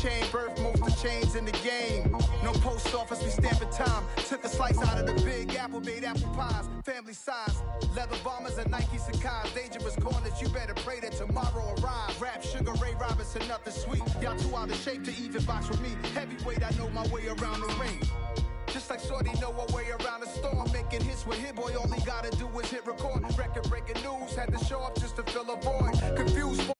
chain, birth most of chains in the game. No post office, we stamping time. Took a slice out of the big apple, made apple pies. Family size, leather bombers and Nike Sacai's. Dangerous corners, you better pray that tomorrow arrives. Rap, Sugar Ray Robinson, nothing sweet. Y'all too out of shape to even box with me. Heavyweight, I know my way around the ring. Just like Shorty know her way around the storm. Making hits with Hit Boy, all he gotta do is hit record. Record breaking news, had to show up just to fill a void. Confused.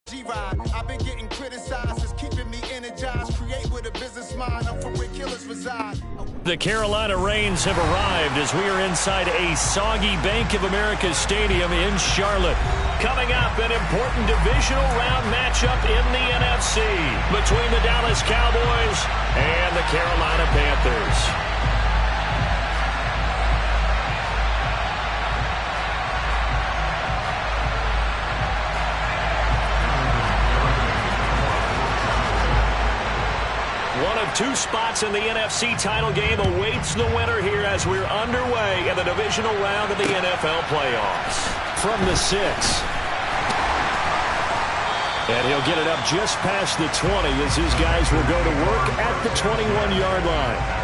G-Ride, I've been getting criticized as keeping me energized. Create with a business mind, I'm from where killers reside. The Carolina Rains have arrived as we are inside a soggy Bank of America Stadium in Charlotte. Coming up, an important divisional round matchup in the NFC between the Dallas Cowboys and the Carolina Panthers. One of two spots in the NFC title game awaits the winner here as we're underway in the divisional round of the NFL playoffs. From the 6. And he'll get it up just past the 20 as his guys will go to work at the 21-yard line.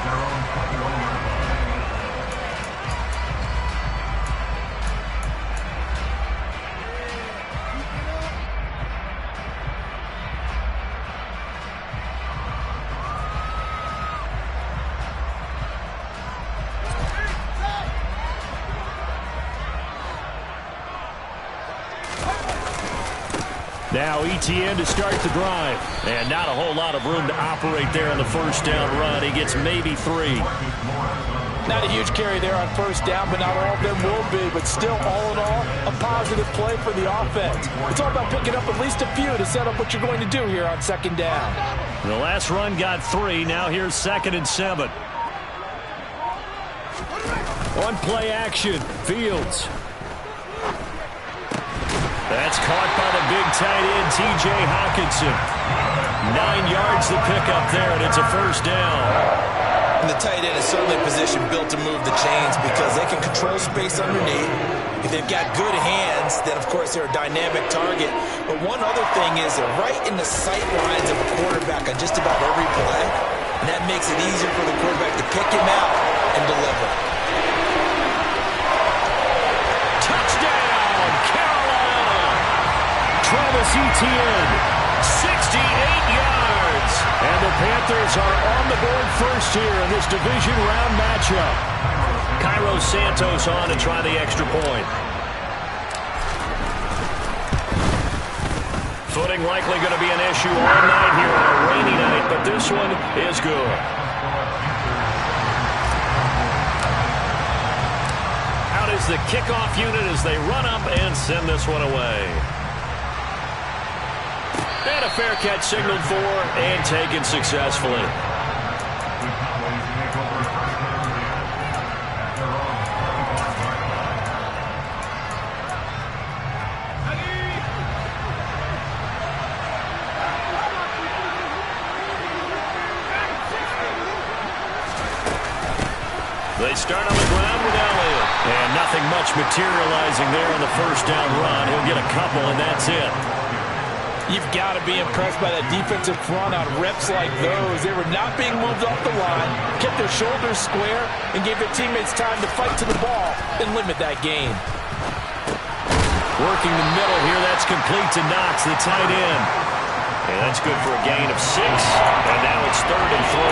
Now ETN to start the drive. And not a whole lot of room to operate there on the first down run. He gets maybe 3. Not a huge carry there on first down, but not all of them will be. But still, all in all, a positive play for the offense. It's all about picking up at least a few to set up what you're going to do here on second down. The last run got 3. Now here's 2nd and 7. On play action, Fields. That's caught by the big tight end, T.J. Hawkinson. 9 yards to pick up there, and it's a first down. And the tight end is certainly a position built to move the chains because they can control space underneath. If they've got good hands, then, of course, they're a dynamic target. But one other thing is they're right in the sight lines of a quarterback on just about every play. And that makes it easier for the quarterback to pick him out and deliver. Travis Etienne, 68 yards. And the Panthers are on the board first here in this division round matchup. Cairo Santos on to try the extra point. Footing likely going to be an issue all night here on a rainy night, but this one is good. Out is the kickoff unit as they run up and send this one away. And a fair catch signaled for and taken successfully. They start on the ground with Elliott. And nothing much materializing there on the first down run. He'll get a couple, and that's it. You've got to be impressed by that defensive front on reps like those. They were not being moved off the line, kept their shoulders square, and gave their teammates time to fight to the ball and limit that gain. Working the middle here, that's complete to Knox, the tight end. And that's good for a gain of 6. And now it's 3rd and 3.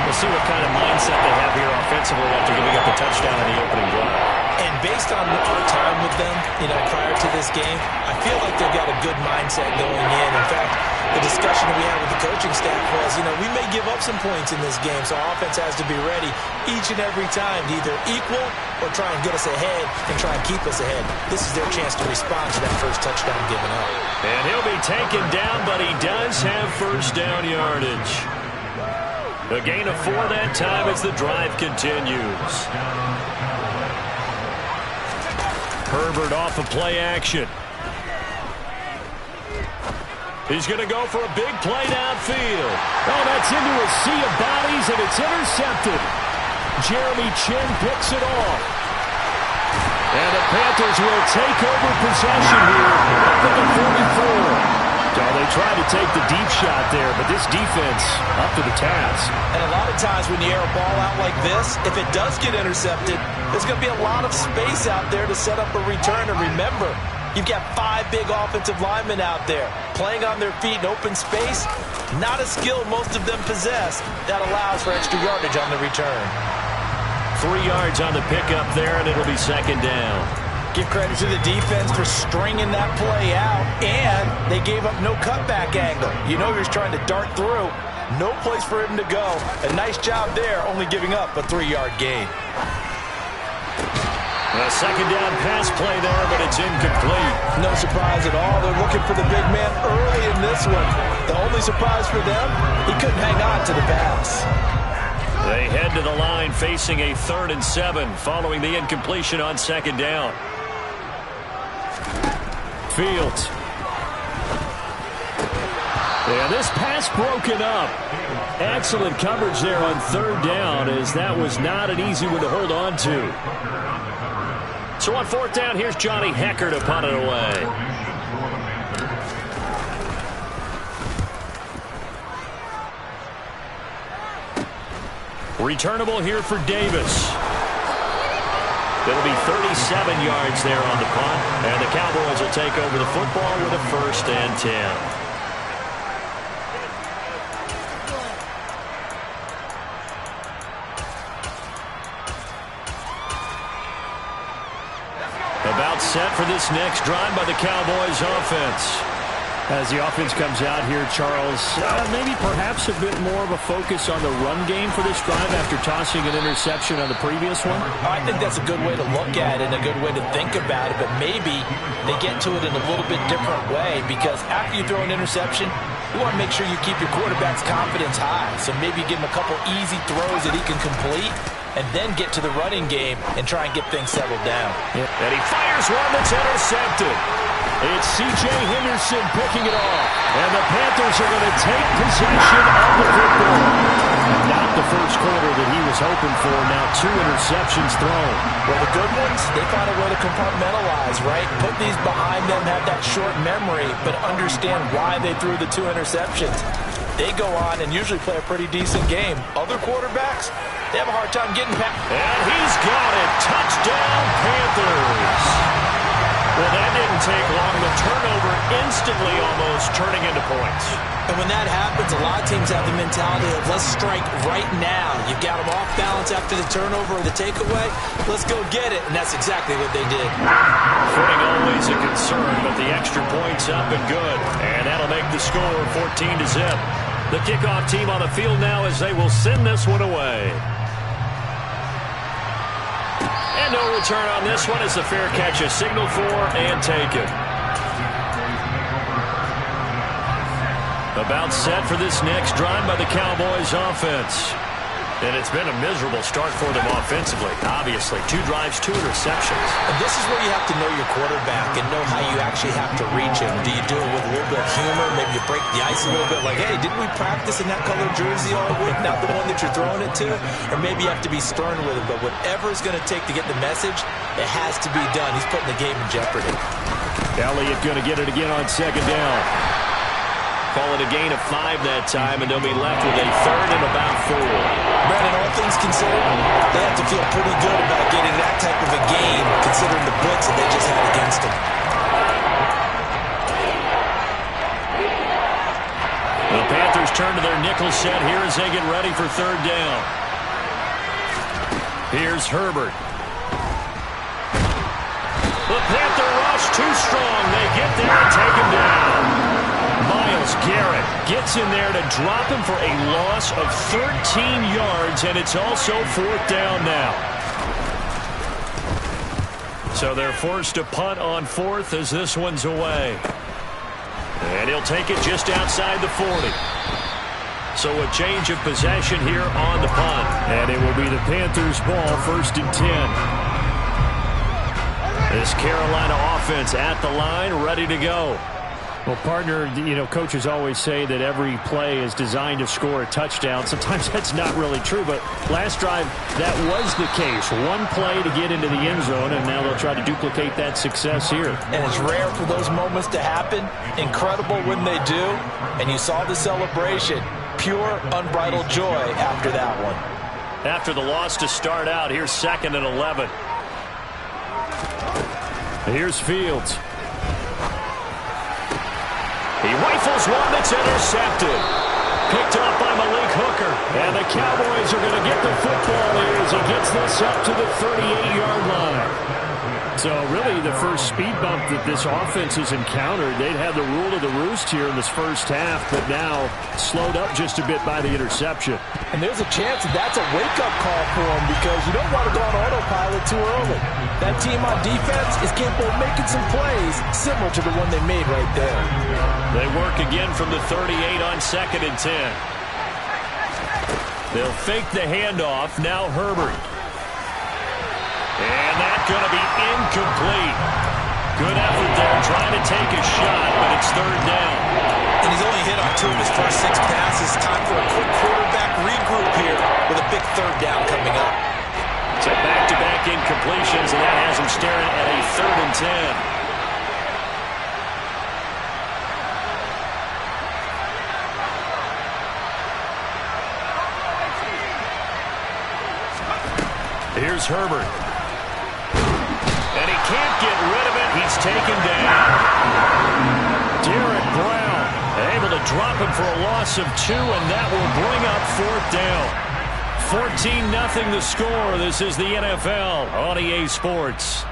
We'll see what kind of mindset they have here offensively after giving up the touchdown in the opening drive. And based on our time with them, prior to this game, I feel like they've got a good mindset going in. In fact, the discussion we had with the coaching staff was, we may give up some points in this game, so our offense has to be ready each and every time to either equal or try and get us ahead and try and keep us ahead. This is their chance to respond to that first touchdown given up. And he'll be taken down, but he does have first down yardage. A gain of 4 that time as the drive continues. Herbert off of play action. He's going to go for a big play downfield. Oh, that's into a sea of bodies, and it's intercepted. Jeremy Chin picks it off. And the Panthers will take over possession here up at the 44. So they tried to take the deep shot there, but this defense up to the task. And a lot of times when you air a ball out like this, if it does get intercepted, there's going to be a lot of space out there to set up a return. And remember, you've got 5 big offensive linemen out there playing on their feet in open space. Not a skill most of them possess. That allows for extra yardage on the return. 3 yards on the pickup there, and it'll be second down. Give credit to the defense for stringing that play out, and they gave up no cutback angle. He was trying to dart through. No place for him to go. A nice job there, only giving up a 3-yard gain. A second down pass play there, but it's incomplete. No surprise at all. They're looking for the big man early in this one. The only surprise for them, he couldn't hang on to the pass. They head to the line facing a 3rd and 7 following the incompletion on second down. Fields. And this pass broken up. Excellent coverage there on 3rd down, as that was not an easy one to hold on to. So on 4th down, here's Johnny Hecker to punt it away. Returnable here for Davis. It'll be 37 yards there on the punt, and the Cowboys will take over the football with a 1st and 10. About set for this next drive by the Cowboys offense. As the offense comes out here, Charles, maybe perhaps a bit more of a focus on the run game for this drive after tossing an interception on the previous one? I think that's a good way to look at it and a good way to think about it, but maybe they get to it in a little bit different way, because after you throw an interception, you want to make sure you keep your quarterback's confidence high. So maybe give him a couple easy throws that he can complete, and then get to the running game and try and get things settled down. Yep. And he fires one that's intercepted. It's C.J. Henderson picking it off. And the Panthers are going to take possession of the football. Not the first quarter that he was hoping for. Now 2 interceptions thrown. Well, the good ones, they find a way to compartmentalize, right? Put these behind them, have that short memory, but understand why they threw the 2 interceptions. They go on and usually play a pretty decent game. Other quarterbacks, they have a hard time getting past. And he's got it. Touchdown, Panthers. Well, that didn't take long. The turnover instantly almost turning into points. And when that happens, a lot of teams have the mentality of let's strike right now. You've got them off balance after the turnover or the takeaway. Let's go get it. And that's exactly what they did. Footing always a concern, but the extra point's up and good. And that'll make the score 14-0. The kickoff team on the field now as they will send this one away. And no return on this one as the fair catch is signaled for and taken. About set for this next drive by the Cowboys offense. And it's been a miserable start for them offensively. Obviously, 2 drives, 2 interceptions. And this is where you have to know your quarterback and know how you actually have to reach him. Do you do it with a little bit of humor? Maybe you break the ice a little bit like, hey, didn't we practice in that color jersey all week? Not the one that you're throwing it to? Or maybe you have to be stern with him. But whatever it's going to take to get the message, it has to be done. He's putting the game in jeopardy. Elliott going to get it again on second down. Call it a gain of 5 that time, and they'll be left with a 3rd and about 4. Brandon, all things considered, they have to feel pretty good about getting that type of a gain, considering the blitz that they just had against them. The Panthers turn to their nickel set here as they get ready for 3rd down. Here's Herbert. The Panther rush too strong. They get there and take him down. Miles Myles Garrett gets in there to drop him for a loss of 13 yards, and it's also 4th down now. So they're forced to punt on 4th as this one's away. And he'll take it just outside the 40. So a change of possession here on the punt. And it will be the Panthers' ball, 1st and 10. This Carolina offense at the line, ready to go. Well, partner, coaches always say that every play is designed to score a touchdown. Sometimes that's not really true, but last drive, that was the case. One play to get into the end zone, and now they'll try to duplicate that success here. And it's rare for those moments to happen. Incredible when they do. And you saw the celebration. Pure, unbridled joy after that one. After the loss to start out, here's 2nd and 11. Here's Fields. He rifles one that's intercepted. Picked off by Malik Hooker. And the Cowboys are going to get the football here as he gets this up to the 38-yard line. So really the first speed bump that this offense has encountered, they'd had the rule of the roost here in this first half, but now slowed up just a bit by the interception. And there's a chance that that's a wake-up call for them because you don't want to go on autopilot too early. That team on defense is capable of making some plays similar to the one they made right there. They work again from the 38 on 2nd and 10. They'll fake the handoff. Now Herbert. And that's going to be incomplete. Good effort there trying to take a shot, but it's 3rd down. And he's only hit on 2 of his first 6 passes. Time for a quick quarterback regroup here with a big 3rd down coming up. So back-to-back incompletions, and that has him staring at a 3rd and 10. Here's Herbert. And he can't get rid of it. He's taken down. Derek Brown able to drop him for a loss of 2, and that will bring up 4th down. 14-0 the score. This is the NFL on EA Sports.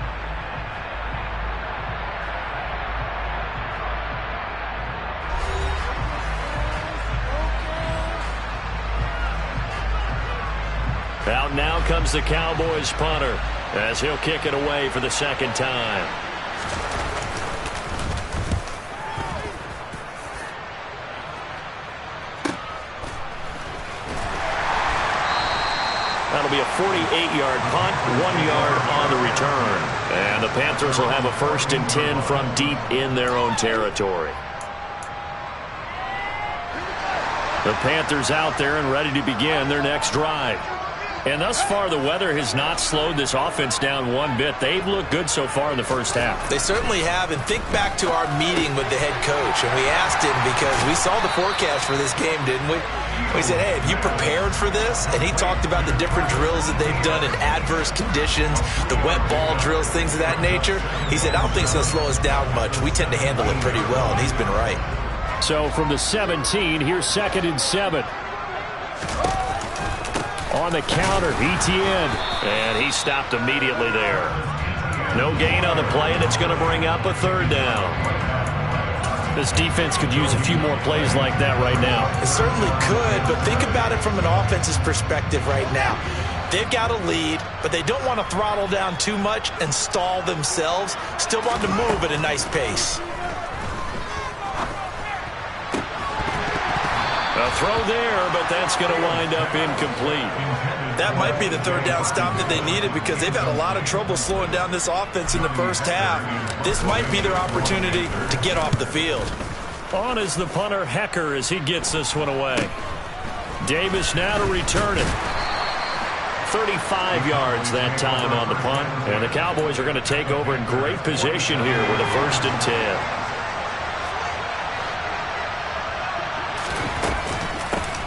Out now comes the Cowboys punter as he'll kick it away for the 2nd time. That'll be a 48-yard punt, 1 yard on the return. And the Panthers will have a 1st and 10 from deep in their own territory. The Panthers out there and ready to begin their next drive. And thus far, the weather has not slowed this offense down one bit. They've looked good so far in the first half. They certainly have. And think back to our meeting with the head coach. And we asked him because we saw the forecast for this game, didn't we? We said, hey, have you prepared for this? And he talked about the different drills that they've done in adverse conditions, the wet ball drills, things of that nature. He said, I don't think it's going to slow us down much. We tend to handle it pretty well, and he's been right. So from the 17, here's 2nd and 7. On the counter, Etienne. And he stopped immediately there. No gain on the play, and it's going to bring up a 3rd down. This defense could use a few more plays like that right now. It certainly could, but think about it from an offense's perspective right now. They've got a lead, but they don't want to throttle down too much and stall themselves. Still want to move at a nice pace. A throw there, but that's going to wind up incomplete. That might be the 3rd down stop that they needed because they've had a lot of trouble slowing down this offense in the first half. This might be their opportunity to get off the field. On is the punter, Hecker, as he gets this one away. Davis now to return it. 35 yards that time on the punt. And the Cowboys are going to take over in great position here with a 1st and 10.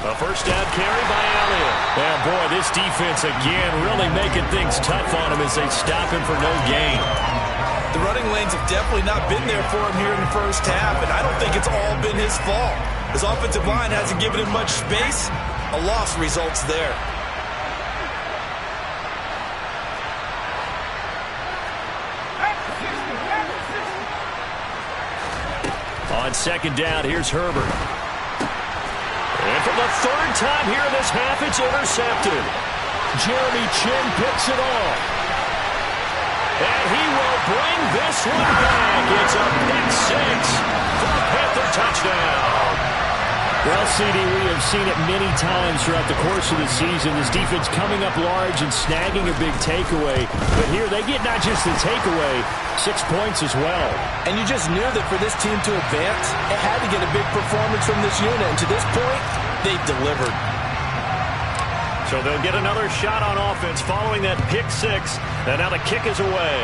A first down carry by Elliott. Well, boy, this defense again really making things tough on him as they stop him for no gain. The running lanes have definitely not been there for him here in the first half, and I don't think it's all been his fault. His offensive line hasn't given him much space. A loss results there. On On second down, here's Herbert. And for the third time here in this half, it's intercepted. Jeremy Chin picks it off. And he will bring this one back. It's a pick six for a Panther touchdown. Well, CD, we have seen it many times throughout the course of the season. This defense coming up large and snagging a big takeaway. But here they get not just the takeaway, 6 points as well. And you just knew that for this team to advance, it had to get a big performance from this unit. And to this point, they've delivered. So they'll get another shot on offense following that pick six. And now the kick is away.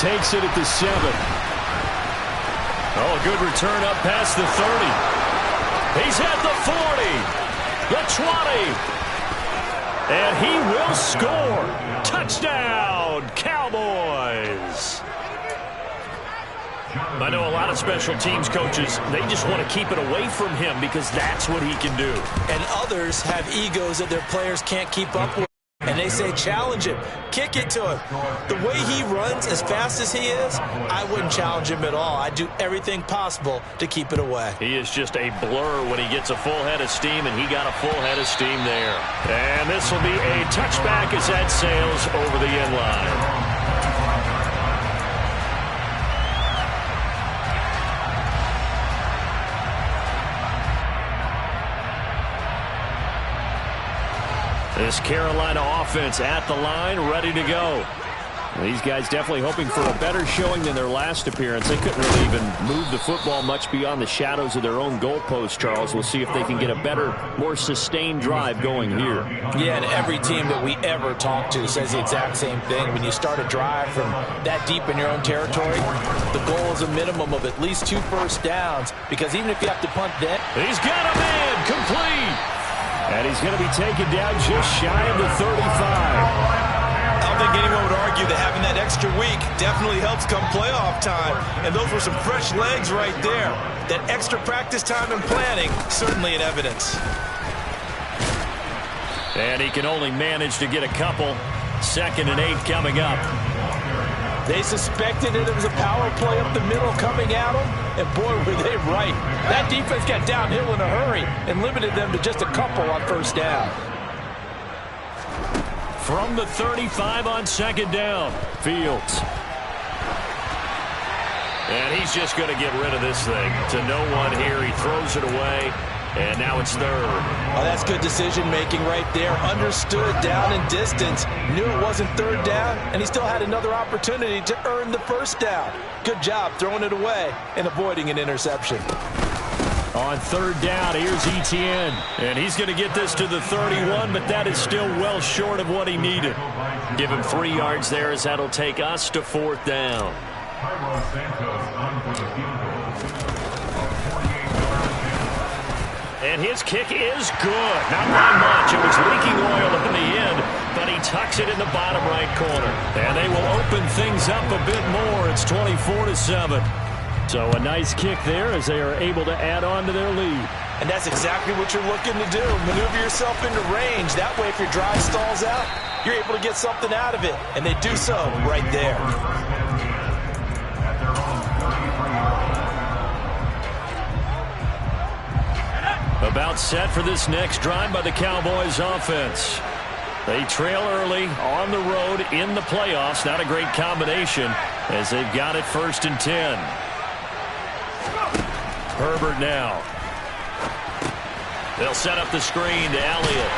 Takes it at the 7. Oh, a good return up past the 30. He's at the 40, the 20, and he will score. Touchdown, Cowboys. I know a lot of special teams coaches, they just want to keep it away from him because that's what he can do. And others have egos that their players can't keep up with. And they say, challenge him, kick it to him. The way he runs as fast as he is, I wouldn't challenge him at all. I'd do everything possible to keep it away. He is just a blur when he gets a full head of steam, and he got a full head of steam there. And this will be a touchback as that sails over the end line. This Carolina offense at the line, ready to go. These guys definitely hoping for a better showing than their last appearance. They couldn't really even move the football much beyond the shadows of their own goalpost, Charles. We'll see if they can get a better, more sustained drive going here. Yeah, and every team that we ever talk to says the exact same thing. When you start a drive from that deep in your own territory, the goal is a minimum of at least 2 first downs, because even if you have to punt then. He's got a man complete. And he's going to be taken down just shy of the 35. I don't think anyone would argue that having that extra week definitely helps come playoff time. And those were some fresh legs right there. That extra practice time and planning, certainly in evidence. And he can only manage to get a couple. 2nd and 8 coming up. They suspected that it was a power play up the middle coming at them, and boy, were they right. That defense got downhill in a hurry and limited them to just a couple on first down. From the 35 on 2nd down, Fields. And he's just going to get rid of this thing to no one here. He throws it away, and now it's 3rd. Oh, that's good decision-making right there. Understood down and distance. Knew it wasn't 3rd down, and he still had another opportunity to earn the first down. Good job throwing it away and avoiding an interception. On 3rd down, here's Etienne. And he's going to get this to the 31, but that is still well short of what he needed. Give him 3 yards there as that'll take us to 4th down. And his kick is good. Not by much. It was leaking oil in the end, but he tucks it in the bottom right corner. And they will open things up a bit more. It's 24-7. So a nice kick there as they are able to add on to their lead. And that's exactly what you're looking to do. Maneuver yourself into range. That way, if your drive stalls out, you're able to get something out of it. And they do so right there. About set for this next drive by the Cowboys offense. They trail early on the road in the playoffs. Not a great combination as they've got it 1st and 10. Herbert now. They'll set up the screen to Elliott.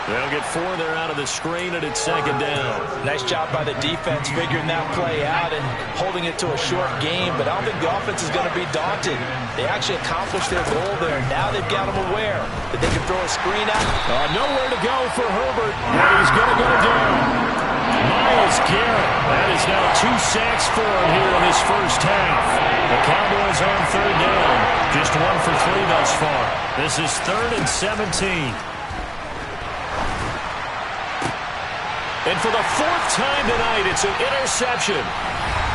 They'll get 4 there out of the screen, and it's 2nd down. Nice job by the defense figuring that play out and holding it to a short game, but I don't think the offense is going to be daunted. They actually accomplished their goal there. Now they've got them aware that they can throw a screen out. Nowhere to go for Herbert, and he's going to go down. Myles Garrett. That is now 2 sacks for him here in this first half. The Cowboys on 3rd down. Just 1 for 3 thus far. This is 3rd and 17. And for the 4th time tonight, it's an interception.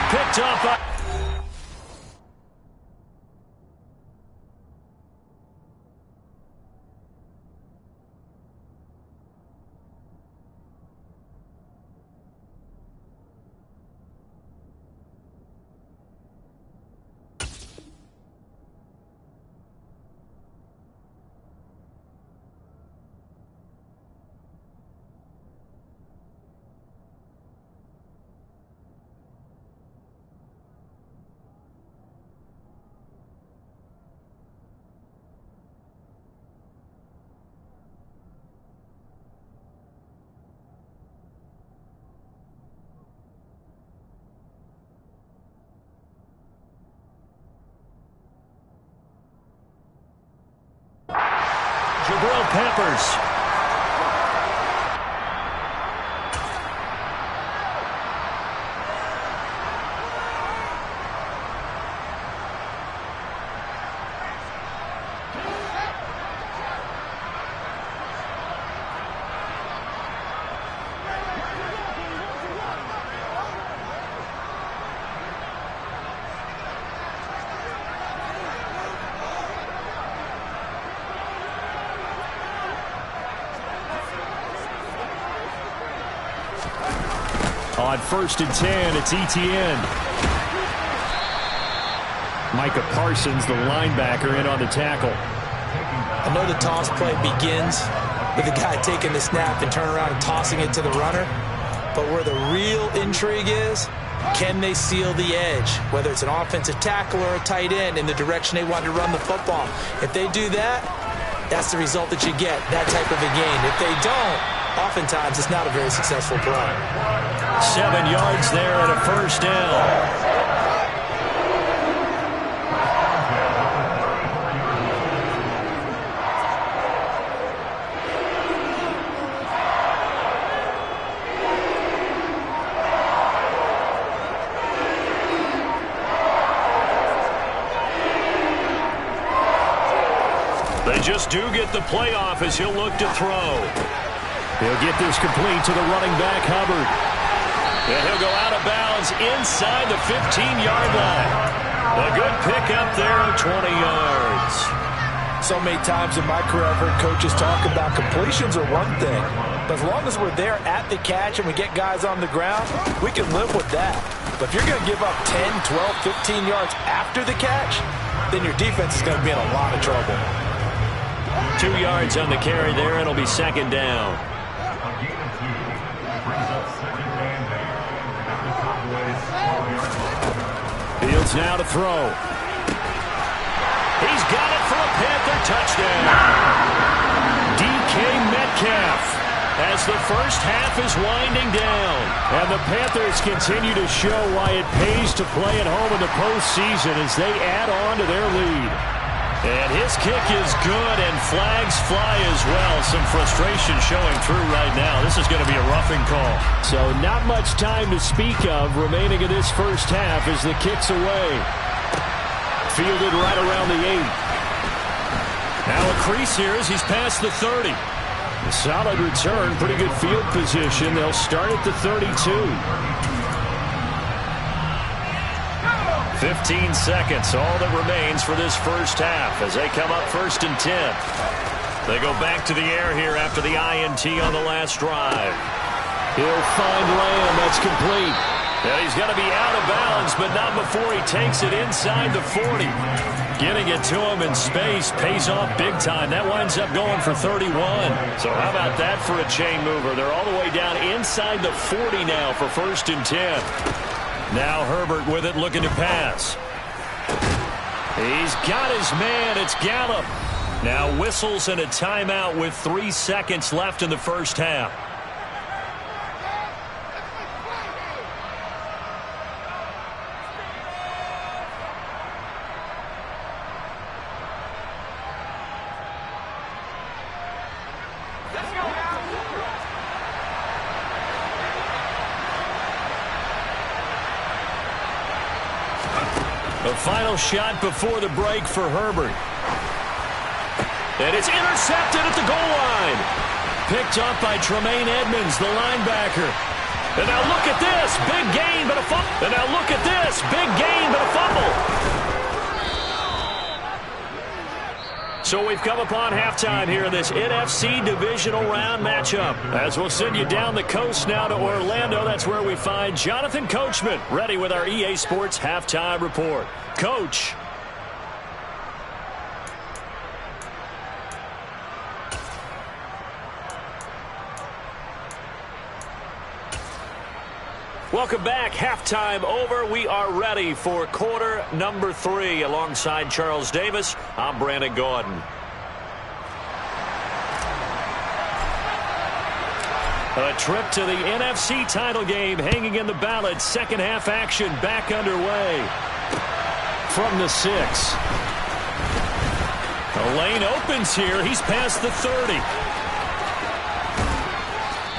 Picked up by... Jabril Peppers. On 1st and 10, it's Etienne. Micah Parsons, the linebacker, in on the tackle. I know the toss play begins with the guy taking the snap and turn around and tossing it to the runner. But where the real intrigue is, can they seal the edge? Whether it's an offensive tackle or a tight end in the direction they want to run the football. If they do that, that's the result that you get, that type of a gain. If they don't, oftentimes it's not a very successful play. 7 yards there and a first down. They just do get the playoff as he'll look to throw. He'll get this complete to the running back, Hubbard. And he'll go out of bounds inside the 15-yard line. A good pickup there of 20 yards. So many times in my career I've heard coaches talk about completions are one thing. But as long as we're there at the catch and we get guys on the ground, we can live with that. But if you're going to give up 10, 12, 15 yards after the catch, then your defense is going to be in a lot of trouble. 2 yards on the carry there, and it'll be second down. Fields now to throw. He's got it for a Panther touchdown. DK Metcalf as the first half is winding down. And the Panthers continue to show why it pays to play at home in the postseason as they add on to their lead. And his kick is good, and flags fly as well. Some frustration showing through right now. This is going to be a roughing call. So not much time to speak of remaining in this first half as the kick's away. Fielded right around the 8. Now a crease here as he's past the 30. A solid return, pretty good field position. They'll start at the 32. 15 seconds, all that remains for this first half as they come up 1st and 10. They go back to the air here after the INT on the last drive. He'll find Lamb. That's complete. And he's going to be out of bounds, but not before he takes it inside the 40. Getting it to him in space pays off big time. That winds up going for 31. So how about that for a chain mover? They're all the way down inside the 40 now for 1st and 10. Now Herbert with it, looking to pass. He's got his man. It's Gallup. Now whistles and a timeout with 3 seconds left in the first half. The final shot before the break for Herbert. And it's intercepted at the goal line. Picked up by Tremaine Edmonds, the linebacker. And now look at this. Big gain, but a fumble. And now look at this. Big gain, but a fumble. So we've come upon halftime here in this NFC Divisional Round matchup. As we'll send you down the coast now to Orlando, that's where we find Jonathan Coachman ready with our EA Sports Halftime Report. Coach. Welcome back. Halftime over. We are ready for quarter number 3. Alongside Charles Davis, I'm Brandon Gordon. A trip to the NFC title game hanging in the balance. Second half action back underway. From the 6. The lane opens here. He's past the 30.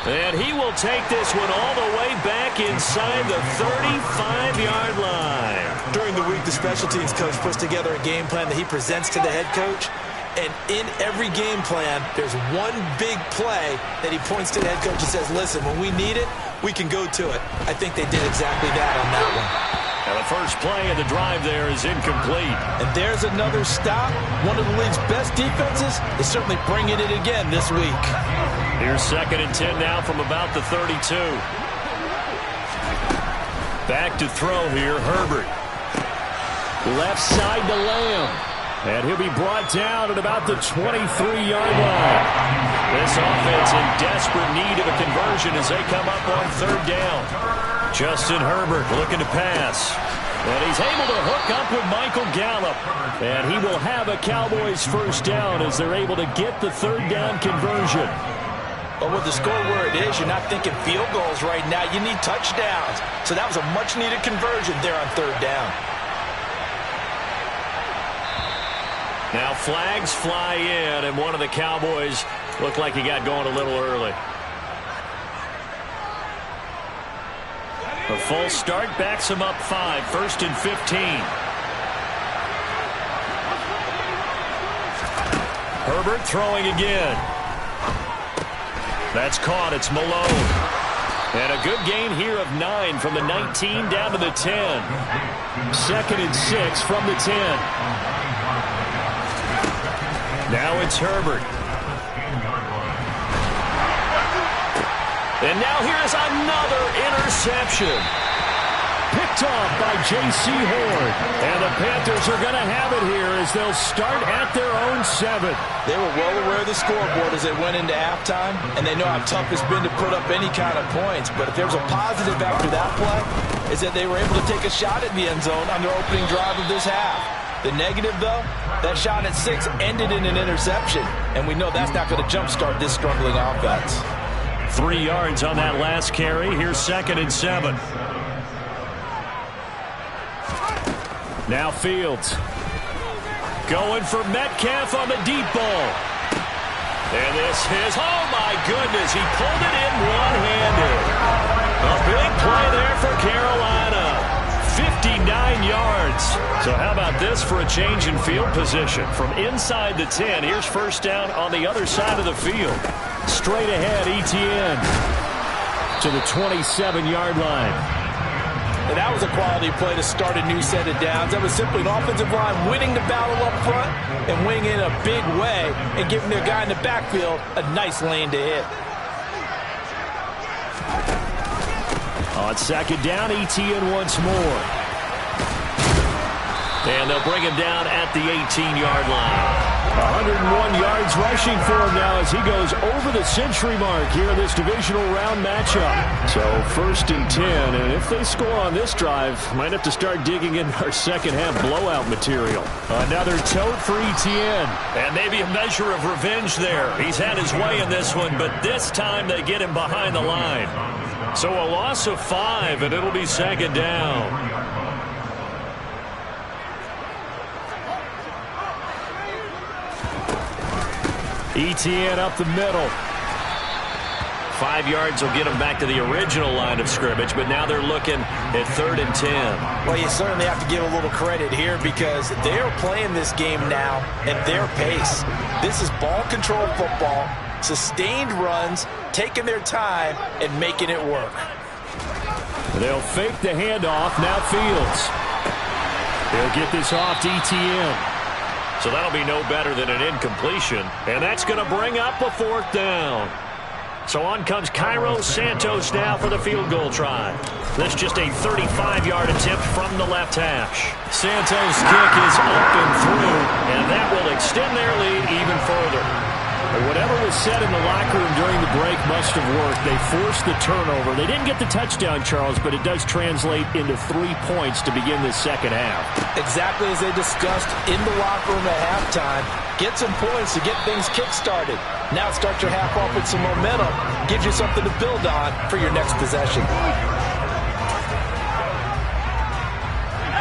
And he will take this one all the way back inside the 35-yard line. During the week, the special teams coach puts together a game plan that he presents to the head coach. And in every game plan, there's one big play that he points to the head coach and says, listen, when we need it, we can go to it. I think they did exactly that on that one. And the first play of the drive there is incomplete. And there's another stop. One of the league's best defenses is certainly bringing it again this week. Here's 2nd and 10 now from about the 32. Back to throw here, Herbert. Left side to Lamb. And he'll be brought down at about the 23-yard line. This offense in desperate need of a conversion as they come up on 3rd down. Justin Herbert looking to pass. And he's able to hook up with Michael Gallup. And he will have a Cowboys first down as they're able to get the 3rd down conversion. But with the score where it is, you're not thinking field goals right now. You need touchdowns. So that was a much-needed conversion there on 3rd down. Now flags fly in, and one of the Cowboys looked like he got going a little early. A false start backs him up 5, 1st and 15. Herbert throwing again. That's caught. It's Malone. And a good gain here of 9 from the 19 down to the 10. 2nd and 6 from the 10. Now it's Herbert. And now here's another interception. Picked off by J.C. Horn. And the Panthers are going to have it here as they'll start at their own 7. They were well aware of the scoreboard as they went into halftime, and they know how tough it's been to put up any kind of points. But if there's a positive after that play, is that they were able to take a shot at the end zone on their opening drive of this half. The negative, though, that shot at 6 ended in an interception, and we know that's not going to jumpstart this struggling offense. 3 yards on that last carry. Here's 2nd and 7. Now Fields. Going for Metcalf on the deep ball. And this is, oh my goodness, he pulled it in one-handed. A big play there for Carolina. 59 yards. So how about this for a change in field position? From inside the 10, here's 1st down on the other side of the field. Straight ahead, ETN to the 27-yard line. And that was a quality play to start a new set of downs. That was simply an offensive line winning the battle up front and winning in a big way and giving their guy in the backfield a nice lane to hit. On 2nd down, ETN once more. And they'll bring him down at the 18-yard line. 101 yards rushing for him now as he goes over the century mark here in this divisional round matchup. So 1st and 10, and if they score on this drive, might have to start digging in our second half blowout material. Another tote for ETN. And maybe a measure of revenge there. He's had his way in this one, but this time they get him behind the line. So a loss of 5, and it'll be 2nd down. ETN up the middle. 5 yards will get them back to the original line of scrimmage, but now they're looking at 3rd and 10. Well, you certainly have to give a little credit here because they're playing this game now at their pace. This is ball control football, sustained runs, taking their time, and making it work. They'll fake the handoff. Now Fields. They'll get this off to ETN. So that'll be no better than an incompletion, and that's going to bring up a 4th down. So on comes Cairo Santos now for the field goal try. This just a 35-yard attempt from the left hash. Santos' kick is up and through, and that will extend their lead even further. Whatever was said in the locker room during the break must have worked. They forced the turnover. They didn't get the touchdown, Charles, but it does translate into 3 points to begin this second half. Exactly as they discussed in the locker room at halftime. Get some points to get things kick-started. Now start your half off with some momentum. Gives you something to build on for your next possession.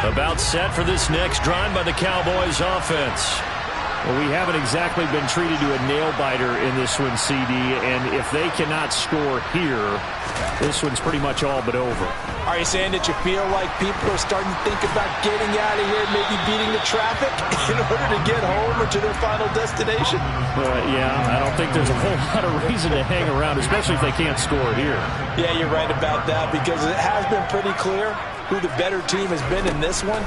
About set for this next drive by the Cowboys offense. Well, we haven't exactly been treated to a nail-biter in this one, CD, and if they cannot score here, this one's pretty much all but over. Are you saying that you feel like people are starting to think about getting out of here, maybe beating the traffic in order to get home or to their final destination? Yeah, I don't think there's a whole lot of reason to hang around, especially if they can't score here. Yeah, you're right about that, because it has been pretty clear who the better team has been in this one.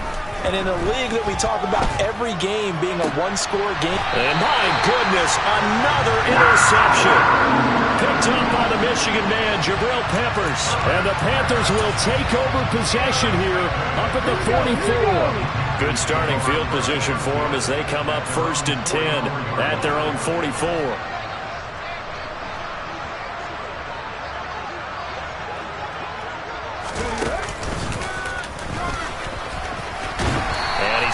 And in a league that we talk about every game being a one-score game. And my goodness, another interception. Picked up by the Michigan man, Jabril Peppers. And the Panthers will take over possession here up at the 44. Good starting field position for them as they come up 1st and 10 at their own 44.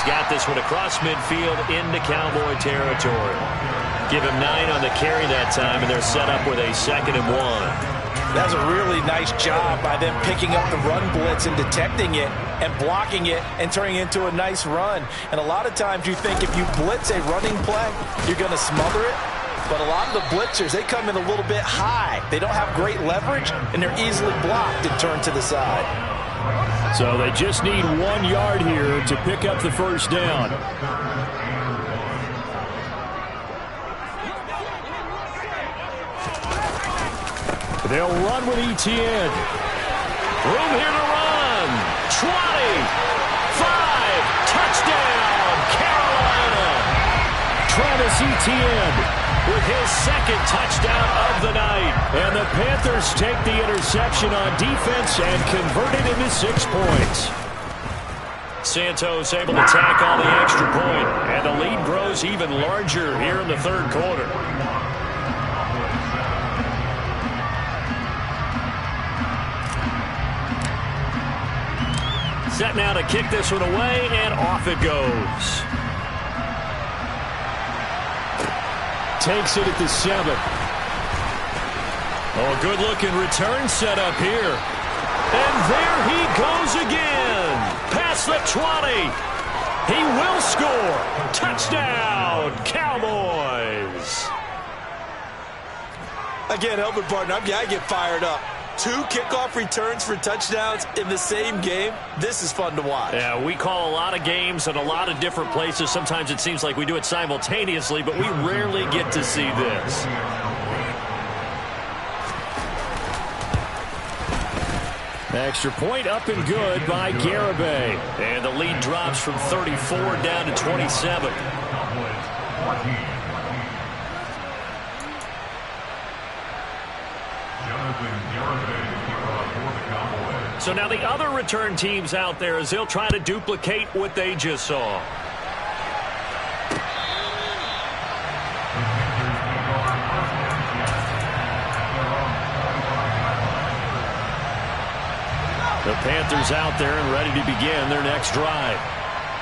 Got this one across midfield into Cowboy territory. Give him 9 on the carry that time, and they're set up with a 2nd and 1. That's a really nice job by them picking up the run blitz and detecting it and blocking it and turning it into a nice run. And a lot of times you think if you blitz a running play, you're going to smother it. But a lot of the blitzers, they come in a little bit high. They don't have great leverage, and they're easily blocked and turned to the side. So they just need 1 yard here to pick up the first down. They'll run with Etienne. Room here to run. 20. 5. Touchdown, Carolina. Travis Etienne with his 2nd touchdown of the night. And the Panthers take the interception on defense and convert it into 6 points. Santos able to tack on the extra point, and the lead grows even larger here in the 3rd quarter. Set now to kick this one away, and off it goes. Takes it at the 7. Oh, good-looking return set up here. And there he goes again. Past the 20. He will score. Touchdown, Cowboys. Again, help me, partner. I get fired up. 2 kickoff returns for touchdowns in the same game. This is fun to watch. Yeah, we call a lot of games in a lot of different places. Sometimes it seems like we do it simultaneously, but we rarely get to see this. Extra point up and good by Garibay. And the lead drops from 34 down to 27. So now the other return teams out there as they'll try to duplicate what they just saw. The Panthers out there and ready to begin their next drive.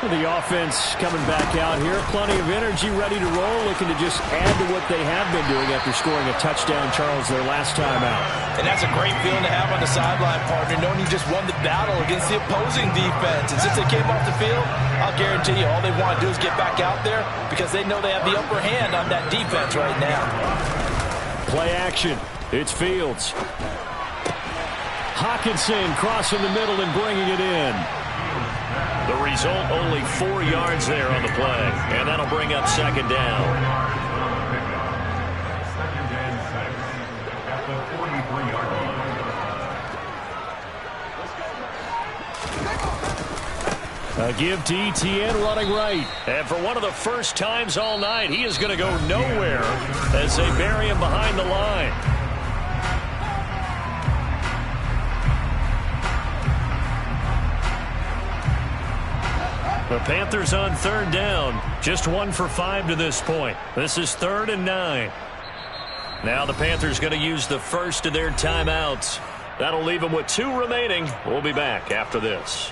The offense coming back out here. Plenty of energy, ready to roll, looking to just add to what they have been doing after scoring a touchdown, Charles, their last time out. And that's a great feeling to have on the sideline, partner, knowing you just won the battle against the opposing defense. And since they came off the field, I'll guarantee you all they want to do is get back out there because they know they have the upper hand on that defense right now. Play action. It's Fields. Hawkinson crossing the middle and bringing it in. The result, only 4 yards there on the play. And that'll bring up 2nd down. A give to Etienne running right. And for one of the first times all night, he is going to go nowhere as they bury him behind the line. The Panthers on 3rd down. Just 1 for 5 to this point. This is 3rd and 9. Now the Panthers going to use the first of their timeouts. That'll leave them with 2 remaining. We'll be back after this.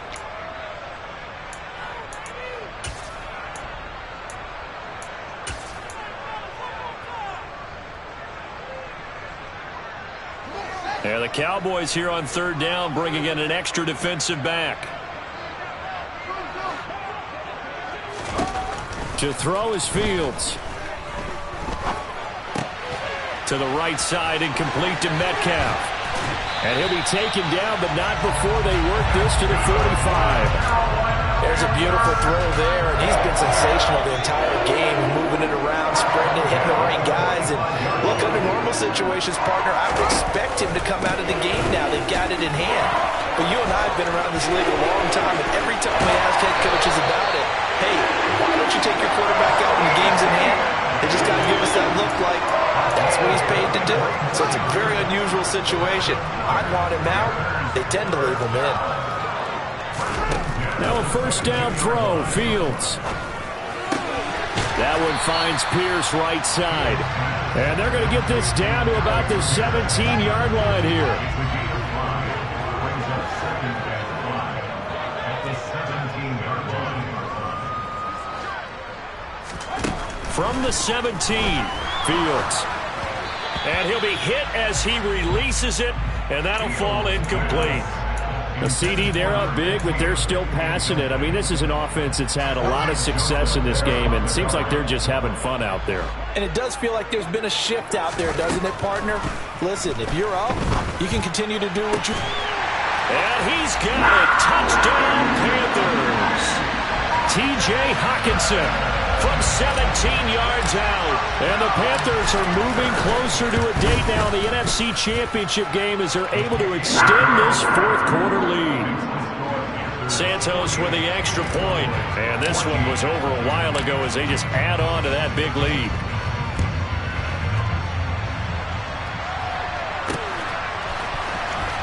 And the Cowboys here on 3rd down, bringing in an extra defensive back. To throw is Fields. To the right side, incomplete to Metcalf. And he'll be taken down, but not before they work this to the 45. There's a beautiful throw there, and he's been sensational the entire game, moving it around, spreading it, hitting the right guys. And look, under normal situations, partner, I would expect him to come out of the game now. They've got it in hand. But you and I have been around this league a long time, and every time we ask head coaches about it, hey, why don't you take your quarterback out when the game's in hand? They just got to give us that look like that's what he's paid to do. So it's a very unusual situation. I'd want him out. They tend to leave him in. Now a first down throw, Fields. That one finds Pierce right side. And they're going to get this down to about the 17-yard line here. From the 17, Fields. And he'll be hit as he releases it, and that'll fall incomplete. The CD, they're up big, but they're still passing it. I mean, this is an offense that's had a lot of success in this game, and it seems like they're just having fun out there. And it does feel like there's been a shift out there, doesn't it, partner? Listen, if you're up, you can continue to do what you... And he's got it. Touchdown, Panthers. T.J. Hockenson from 17 yards out. And the Panthers are moving closer to a date now in the NFC Championship game as they're able to extend this fourth-quarter lead. Santos with the extra point. And this one was over a while ago as they just add on to that big lead.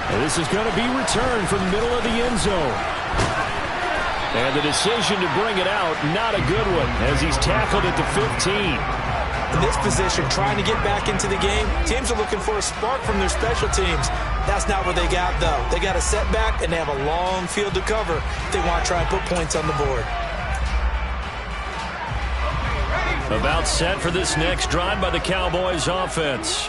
And this is going to be returned from the middle of the end zone. And the decision to bring it out, not a good one, as he's tackled at the 15. In this position, trying to get back into the game, teams are looking for a spark from their special teams. That's not what they got, though. They got a setback, and they have a long field to cover if they want to try and put points on the board. About set for this next drive by the Cowboys offense.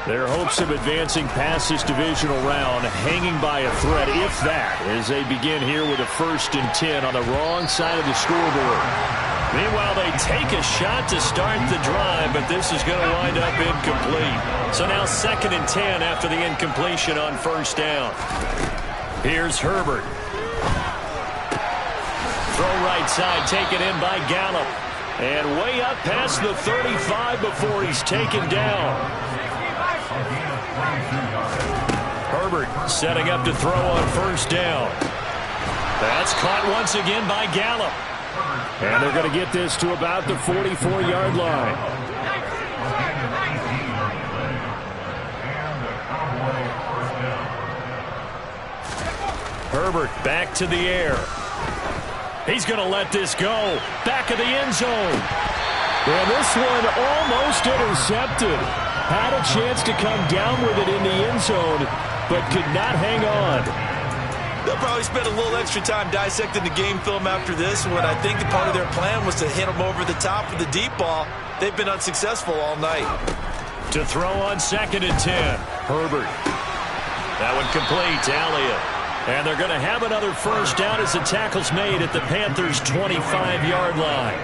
Their hopes of advancing past this divisional round hanging by a thread, if that, as they begin here with a 1st and 10 on the wrong side of the scoreboard. Meanwhile, they take a shot to start the drive, but this is going to wind up incomplete. So now 2nd and 10 after the incompletion on 1st down. Here's Herbert. Throw right side, taken in by Gallup. And way up past the 35 before he's taken down. Herbert setting up to throw on 1st down. That's caught once again by Gallup. And they're going to get this to about the 44-yard line. Herbert back to the air. He's going to let this go. Back of the end zone. And this one almost intercepted. Had a chance to come down with it in the end zone, but could not hang on. They'll probably spend a little extra time dissecting the game film after this one. I think the part of their plan was to hit them over the top with the deep ball. They've been unsuccessful all night. To throw on 2nd and 10, Herbert. That one complete to Elliott. And they're going to have another 1st down as the tackle's made at the Panthers' 25-yard line.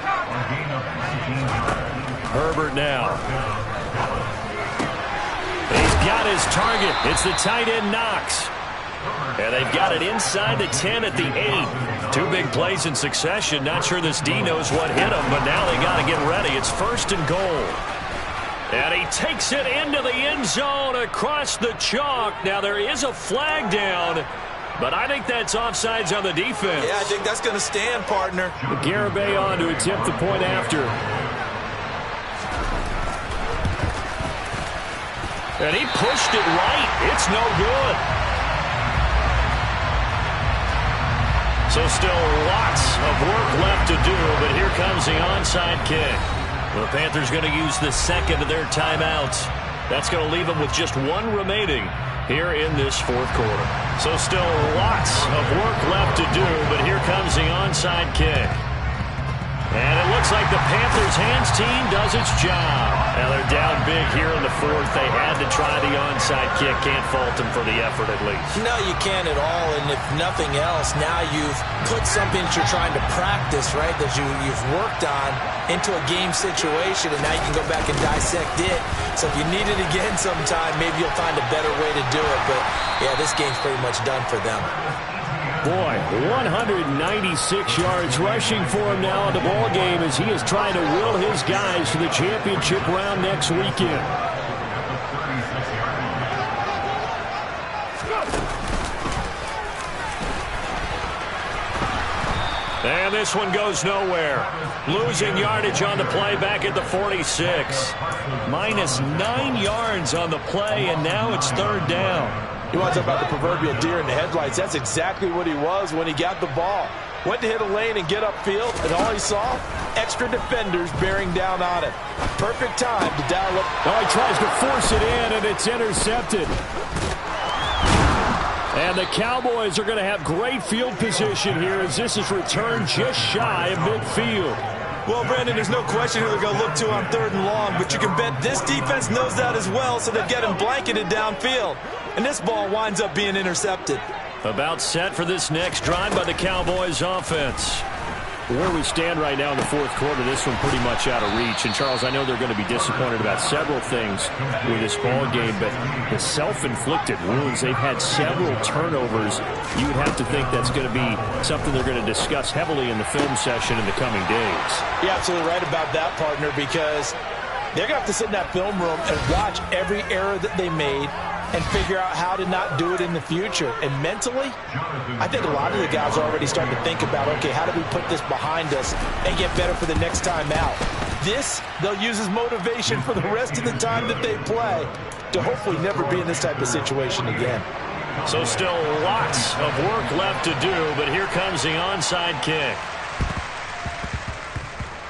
Herbert now. He's got his target. It's the tight end Knox. And they've got it inside the 10 at the 8. 2 big plays in succession. Not sure this D knows what hit him, but now they got to get ready. It's 1st and goal. And he takes it into the end zone across the chalk. Now there is a flag down, but I think that's offsides on the defense. Yeah, I think that's going to stand, partner. Garibay on to attempt the point after. And he pushed it right. It's no good. So still lots of work left to do, but here comes the onside kick. The Panthers going to use the 2nd of their timeouts. That's going to leave them with just 1 remaining here in this 4th quarter. So still lots of work left to do, but here comes the onside kick. And it looks like the Panthers' hands team does its job. Now they're down big here in the fourth. They had to try the onside kick. Can't fault them for the effort at least. No, you can't at all. And if nothing else, now you've put something that you're trying to practice, right, that you've worked on into a game situation, and now you can go back and dissect it. So if you need it again sometime, maybe you'll find a better way to do it. But, yeah, this game's pretty much done for them. Boy, 196 yards rushing for him now in the ball game as he is trying to will his guys to the championship round next weekend. And this one goes nowhere. Losing yardage on the play back at the 46. Minus 9 yards on the play, and now it's third down. You want to talk about the proverbial deer in the headlights. That's exactly what he was when he got the ball. Went to hit a lane and get upfield, and all he saw, extra defenders bearing down on him. Perfect time to dial up. Oh, he tries to force it in, and it's intercepted. And the Cowboys are going to have great field position here as this is returned just shy of midfield. Well, Brandon, there's no question who they're going to look to on 3rd and long, but you can bet this defense knows that as well, so they've got him blanketed downfield. And this ball winds up being intercepted. About set for this next drive by the Cowboys offense. Where we stand right now in the fourth quarter, this one pretty much out of reach. And, Charles, I know they're going to be disappointed about several things with this ball game, but the self-inflicted wounds, they've had several turnovers. You would have to think that's going to be something they're going to discuss heavily in the film session in the coming days. You're absolutely right about that, partner, because they're going to have to sit in that film room and watch every error that they made and figure out how to not do it in the future. And mentally, I think a lot of the guys are already starting to think about, okay, how do we put this behind us and get better for the next time out? This, they'll use as motivation for the rest of the time that they play to hopefully never be in this type of situation again. So still lots of work left to do, but here comes the onside kick.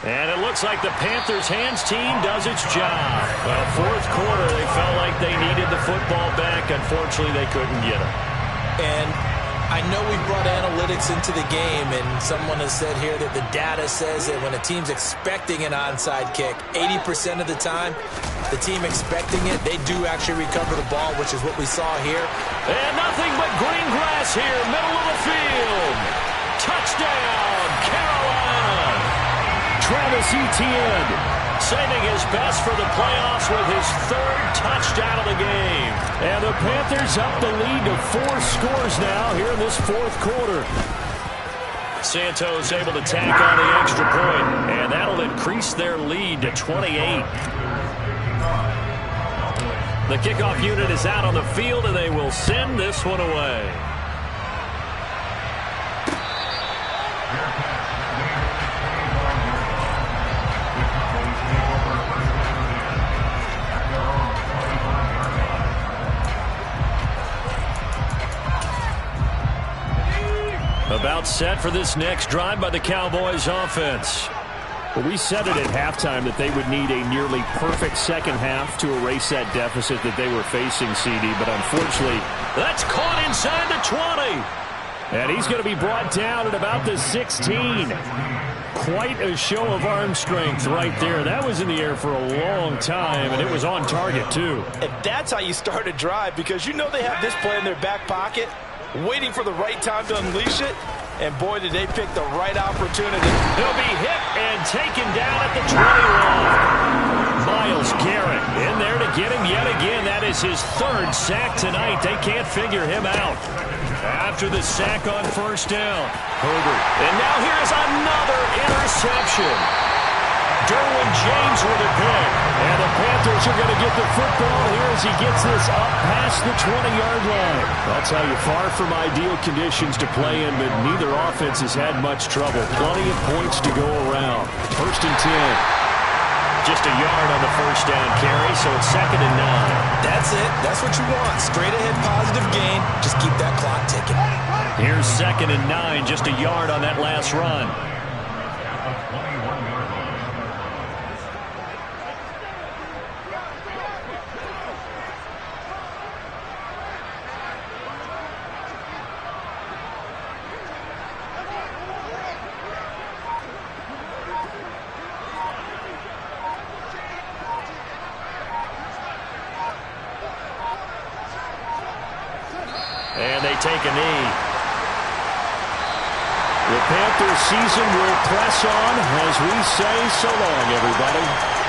And it looks like the Panthers' hands team does its job. Well, fourth quarter, they felt like they needed the football back. Unfortunately, they couldn't get it. And I know we brought analytics into the game, and someone has said here that the data says that when a team's expecting an onside kick, 80% of the time, the team expecting it, they do actually recover the ball, which is what we saw here. And nothing but green grass here, middle of the field. Touchdown, Carolina. Travis Etienne saving his best for the playoffs with his 3rd touchdown of the game. And the Panthers up the lead to 4 scores now here in this fourth quarter. Santos able to tack on the extra point, and that'll increase their lead to 28. The kickoff unit is out on the field, and they will send this one away. About set for this next drive by the Cowboys offense. Well, we said it at halftime that they would need a nearly perfect second half to erase that deficit that they were facing, CD, but unfortunately, that's caught inside the 20. And he's going to be brought down at about the 16. Quite a show of arm strength right there. That was in the air for a long time, and it was on target, too. And that's how you start a drive, because you know they have this play in their back pocket, waiting for the right time to unleash it, and boy, did they pick the right opportunity. He'll be hit and taken down at the 21. Myles Garrett in there to get him yet again. That is his 3rd sack tonight. They can't figure him out. After the sack on first down, Herbert. And now here's another interception. Derwin James with a pick. And the Panthers are going to get the football here as he gets this up past the 20-yard line. I'll tell you, far from ideal conditions to play in, but neither offense has had much trouble. Plenty of points to go around. 1st and 10. Just a yard on the first down carry, so it's 2nd and 9. That's it. That's what you want. Straight ahead positive gain. Just keep that clock ticking. Here's 2nd and 9. Just a yard on that last run. And they take a knee. The Panthers season will press on as we say so long, everybody.